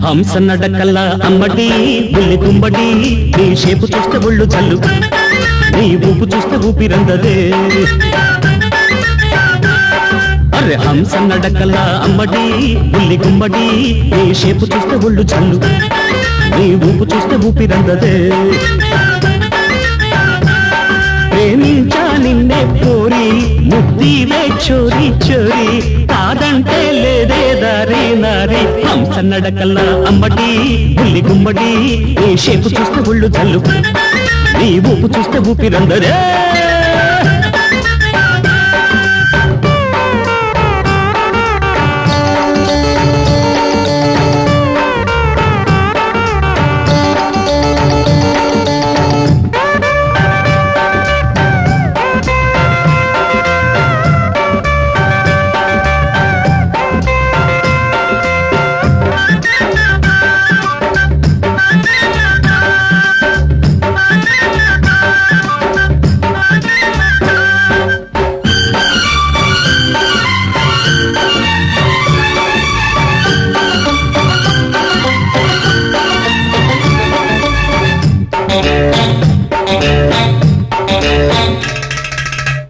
హంస నడకల్ల అమ్మడి బుల్లి గుమ్మడి నీ షేపు చూస్తే ఒళ్ళు చల్లు నీ ఊపు చూస్తే ఊపిరందదే అరే హంస నడకల్ల అమ్మడి బుల్లి గుమ్మడి నీ షేపు చూస్తే ఒళ్ళు చల్లు నీ ఊపు చూస్తే ఊపిరందదే ప్రేమించా నిన్నే కోరి ముద్దివే చోరీ చోరీ కాదంటే లేదే దారి నారి హంస నడకల్ల అమ్మడి బుల్లి గుమ్మడి నీ షేపు చూస్తే ఒళ్ళు చల్లు నీ ఊపు చూస్తే ఊపిరందరే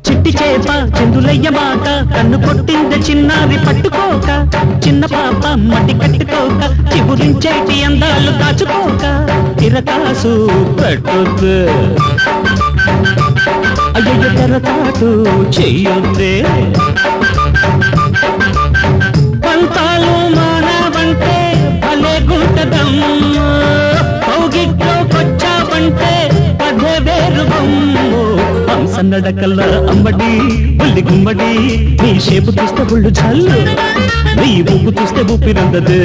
చిట్టి చేప చెందులయ్య మాట కన్ను కొట్టింది చిన్నారి పట్టుకోక చిన్న పాప మట్టి కట్టుకోక చిగురించేటి అందాలు దాచుకోక తిరకాసు పట్టుకు అయ్యయ్య తెరతాటు చెయ్యొద్దే పంతాలు మానవంటే భలే గుంటదమ్ము కౌగిట్లోకొచ్చావంటే పదే వేరు బొమ్ము హంస నడకల్ల అమ్మడి బుల్లి గుమ్మడి నీ షేపు చూస్తే ఒళ్ళు చల్లు నీ ఊపు చూస్తే ఊపిరందదే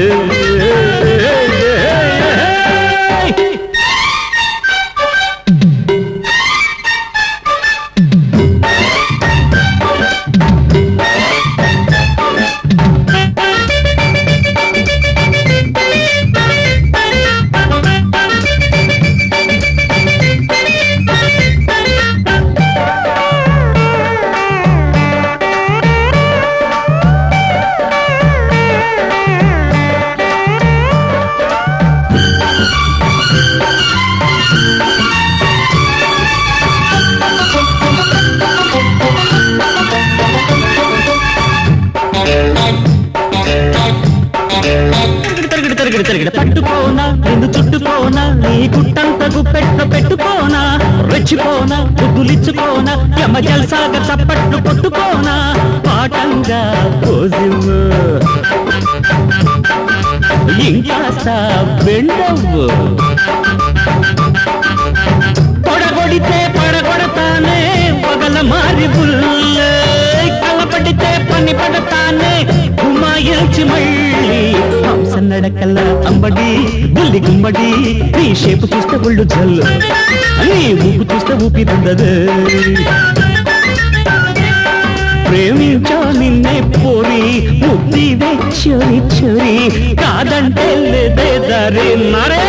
పట్టుకోనా నిన్ను చుట్టుకోనా నీ గుట్టంత గుప్పెట్ల పెట్టుకోనా రెచ్చిపోనా బుద్ధులిచ్చుకోనా యమ జల్సాగా చప్పట్లు కొట్టుకోనా పాటంగా పోజివ్వు ఇంకాస్త బెండవ్వు పొడగొడితే పడగొడతానే పగల మారి బుల్లే కలపడితే పని పడతానే గుమాయించి మళ్ళీ హంస నడకల్ల అంబడి బుల్లి గుమ్మడి నీ షేపు చూస్తే ఒళ్ళు జల్లు నీ ఊపు చూస్తే ఊపిరందదు ప్రేమించా నిన్నే పోరి ముద్దివే చోరీ చోరీ కాదంటే లేదే దారి నరే